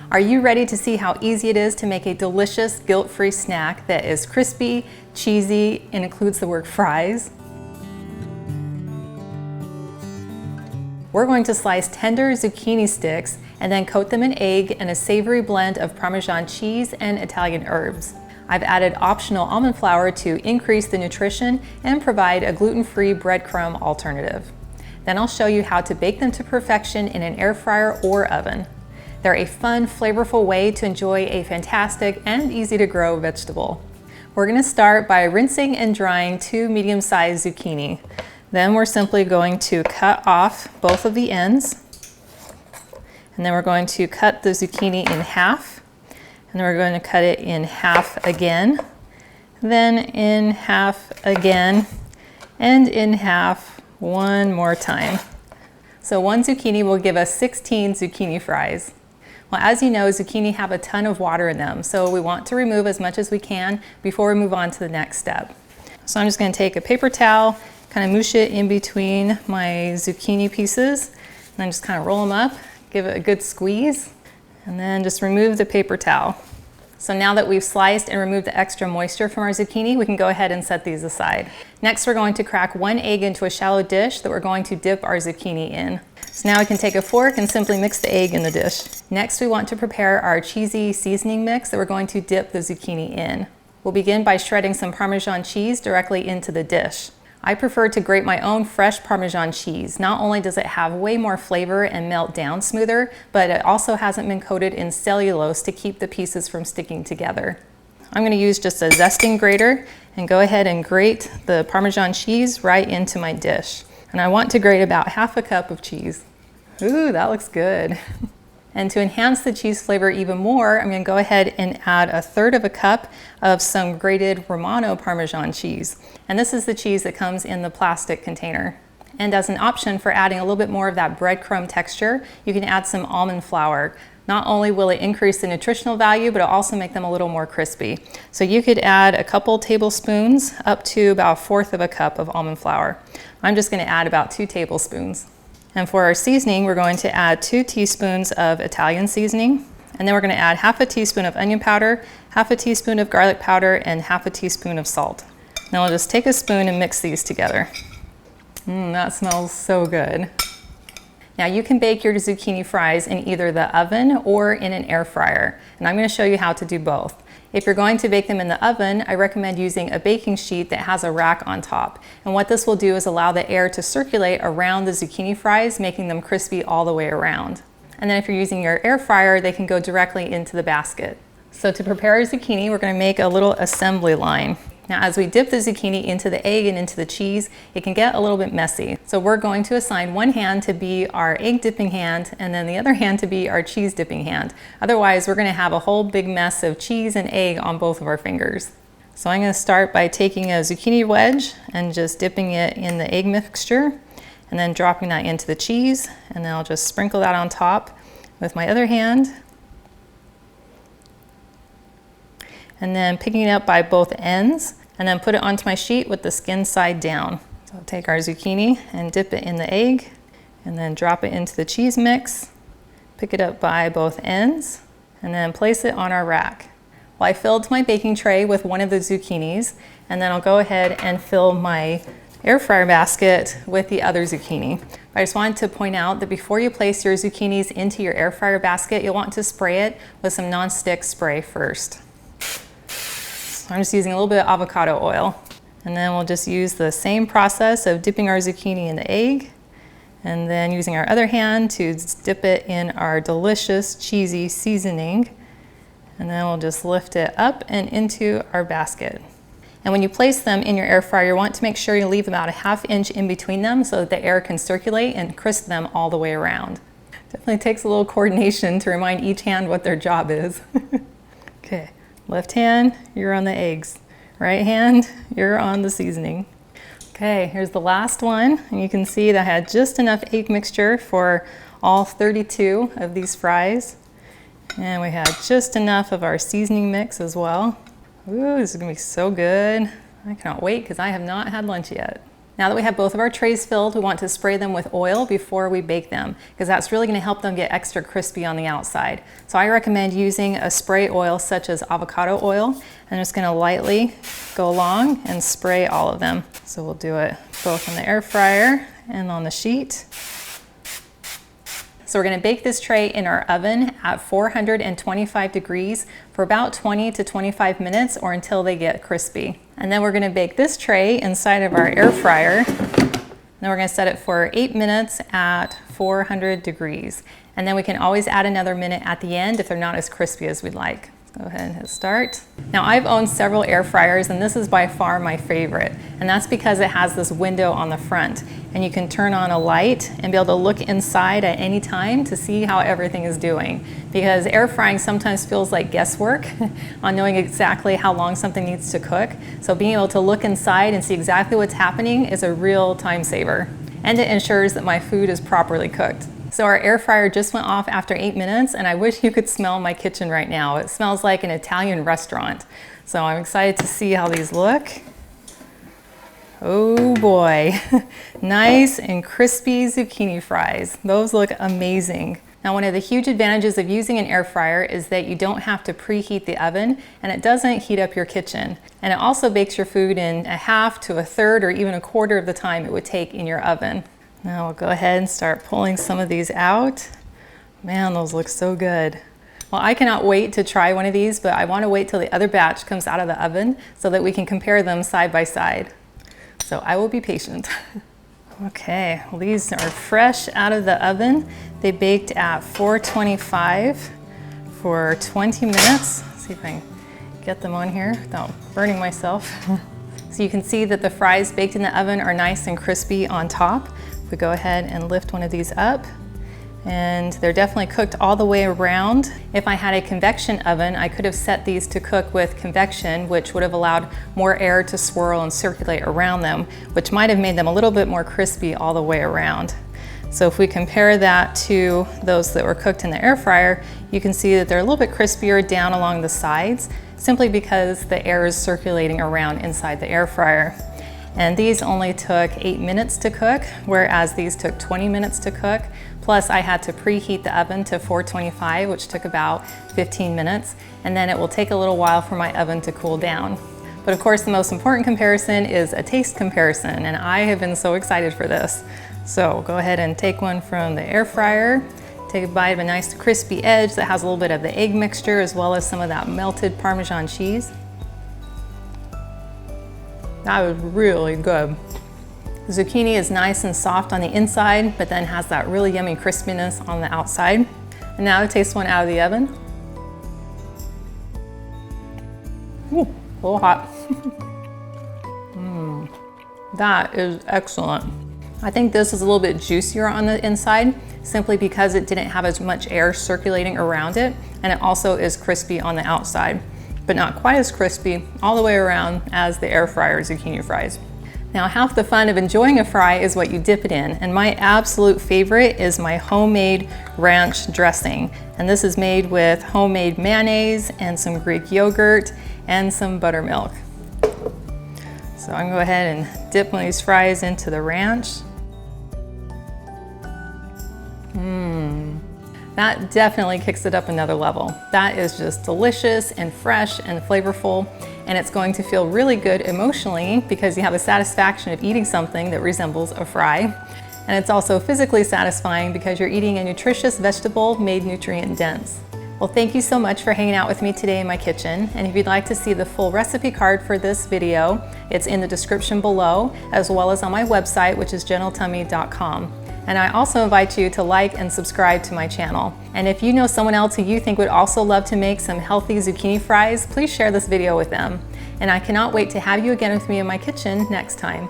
Are you ready to see how easy it is to make a delicious, guilt-free snack that is crispy, cheesy, and includes the word fries? We're going to slice tender zucchini sticks and then coat them in egg and a savory blend of Parmesan cheese and Italian herbs. I've added optional almond flour to increase the nutrition and provide a gluten-free breadcrumb alternative. Then I'll show you how to bake them to perfection in an air fryer or oven. They're a fun, flavorful way to enjoy a fantastic and easy to grow vegetable. We're going to start by rinsing and drying 2 medium-sized zucchini. Then we're simply going to cut off both of the ends. And then we're going to cut the zucchini in half. And then we're going to cut it in half again. Then in half again. And in half one more time. So 1 zucchini will give us 16 zucchini fries. Well, as you know, zucchini have a ton of water in them, so we want to remove as much as we can before we move on to the next step. So I'm just going to take a paper towel, kind of moosh it in between my zucchini pieces, and then just kind of roll them up, give it a good squeeze, and then just remove the paper towel. So now that we've sliced and removed the extra moisture from our zucchini, we can go ahead and set these aside. Next, we're going to crack 1 egg into a shallow dish that we're going to dip our zucchini in. So now we can take a fork and simply mix the egg in the dish. Next, we want to prepare our cheesy seasoning mix that we're going to dip the zucchini in. We'll begin by shredding some Parmesan cheese directly into the dish. I prefer to grate my own fresh Parmesan cheese. Not only does it have way more flavor and melt down smoother, but it also hasn't been coated in cellulose to keep the pieces from sticking together. I'm going to use just a zesting grater and go ahead and grate the Parmesan cheese right into my dish. And I want to grate about half a cup of cheese. Ooh, that looks good. And to enhance the cheese flavor even more, I'm going to go ahead and add 1/3 cup of some grated Romano Parmesan cheese. And this is the cheese that comes in the plastic container. And as an option for adding a little bit more of that breadcrumb texture, you can add some almond flour. Not only will it increase the nutritional value, but it'll also make them a little more crispy. So you could add a couple tablespoons up to about 1/4 cup of almond flour. I'm just going to add about 2 tablespoons. And for our seasoning, we're going to add 2 teaspoons of Italian seasoning. And then we're going to add 1/2 teaspoon of onion powder, 1/2 teaspoon of garlic powder, and 1/2 teaspoon of salt. Now we'll just take a spoon and mix these together. That smells so good. Now you can bake your zucchini fries in either the oven or in an air fryer. And I'm going to show you how to do both. If you're going to bake them in the oven, I recommend using a baking sheet that has a rack on top. And what this will do is allow the air to circulate around the zucchini fries, making them crispy all the way around. And then if you're using your air fryer, they can go directly into the basket. So to prepare our zucchini, we're going to make a little assembly line. Now as we dip the zucchini into the egg and into the cheese, it can get a little bit messy. So we're going to assign one hand to be our egg dipping hand and then the other hand to be our cheese dipping hand. Otherwise, we're going to have a whole big mess of cheese and egg on both of our fingers. So I'm going to start by taking a zucchini wedge and just dipping it in the egg mixture and then dropping that into the cheese, and then I'll just sprinkle that on top with my other hand. And then picking it up by both ends and then put it onto my sheet with the skin side down. So I'll take our zucchini and dip it in the egg and then drop it into the cheese mix, pick it up by both ends, and then place it on our rack. Well, I filled my baking tray with one of the zucchinis, and then I'll go ahead and fill my air fryer basket with the other zucchini. I just wanted to point out that before you place your zucchinis into your air fryer basket, you'll want to spray it with some non-stick spray first. I'm just using a little bit of avocado oil. And then we'll just use the same process of dipping our zucchini in the egg and then using our other hand to dip it in our delicious cheesy seasoning. And then we'll just lift it up and into our basket. And when you place them in your air fryer, you want to make sure you leave about a 1/2 inch in between them so that the air can circulate and crisp them all the way around. Definitely takes a little coordination to remind each hand what their job is. Okay. Left hand, you're on the eggs. Right hand, you're on the seasoning. Okay, here's the last one. And you can see that I had just enough egg mixture for all 32 of these fries. And we had just enough of our seasoning mix as well. Ooh, this is gonna be so good. I cannot wait because I have not had lunch yet. Now that we have both of our trays filled, we want to spray them with oil before we bake them, because that's really going to help them get extra crispy on the outside. So I recommend using a spray oil such as avocado oil. I'm just going to lightly go along and spray all of them. So we'll do it both in the air fryer and on the sheet. So we're going to bake this tray in our oven at 425 degrees for about 20 to 25 minutes or until they get crispy. And then we're going to bake this tray inside of our air fryer. Then we're going to set it for 8 minutes at 400 degrees. And then we can always add another minute at the end if they're not as crispy as we'd like. Go ahead and hit start. Now I've owned several air fryers and this is by far my favorite. And that's because it has this window on the front and you can turn on a light and be able to look inside at any time to see how everything is doing. Because air frying sometimes feels like guesswork on knowing exactly how long something needs to cook. So being able to look inside and see exactly what's happening is a real time saver. And it ensures that my food is properly cooked. So our air fryer just went off after 8 minutes and I wish you could smell my kitchen right now. It smells like an Italian restaurant. So I'm excited to see how these look. Oh boy, nice and crispy zucchini fries. Those look amazing. Now one of the huge advantages of using an air fryer is that you don't have to preheat the oven and it doesn't heat up your kitchen. And it also bakes your food in a half to a third or even a quarter of the time it would take in your oven. Now we'll go ahead and start pulling some of these out. Man, those look so good. Well, I cannot wait to try one of these, but I want to wait till the other batch comes out of the oven so that we can compare them side by side. So I will be patient. Okay, well, these are fresh out of the oven. They baked at 425 for 20 minutes. Let's see if I can get them on here without burning myself. So you can see that the fries baked in the oven are nice and crispy on top. We go ahead and lift one of these up and they're definitely cooked all the way around. If I had a convection oven, I could have set these to cook with convection, which would have allowed more air to swirl and circulate around them, which might have made them a little bit more crispy all the way around. So if we compare that to those that were cooked in the air fryer, you can see that they're a little bit crispier down along the sides, simply because the air is circulating around inside the air fryer. And these only took 8 minutes to cook, whereas these took 20 minutes to cook. Plus I had to preheat the oven to 425, which took about 15 minutes. And then it will take a little while for my oven to cool down. But of course, the most important comparison is a taste comparison. And I have been so excited for this. So go ahead and take one from the air fryer. Take a bite of a nice crispy edge that has a little bit of the egg mixture as well as some of that melted Parmesan cheese. That was really good. The zucchini is nice and soft on the inside, but then has that really yummy crispiness on the outside. And now to taste one out of the oven. Ooh, a little hot. That is excellent. I think this is a little bit juicier on the inside, simply because it didn't have as much air circulating around it, and it also is crispy on the outside, but not quite as crispy all the way around as the air fryer zucchini fries. Now, half the fun of enjoying a fry is what you dip it in, and my absolute favorite is my homemade ranch dressing. And this is made with homemade mayonnaise and some Greek yogurt and some buttermilk. So I'm gonna go ahead and dip one of these fries into the ranch. That definitely kicks it up another level. That is just delicious and fresh and flavorful, and it's going to feel really good emotionally because you have the satisfaction of eating something that resembles a fry. And it's also physically satisfying because you're eating a nutritious vegetable made nutrient dense. Well, thank you so much for hanging out with me today in my kitchen. And if you'd like to see the full recipe card for this video, it's in the description below, as well as on my website, which is gentletummy.com. And I also invite you to like and subscribe to my channel. And if you know someone else who you think would also love to make some healthy zucchini fries, please share this video with them. And I cannot wait to have you again with me in my kitchen next time.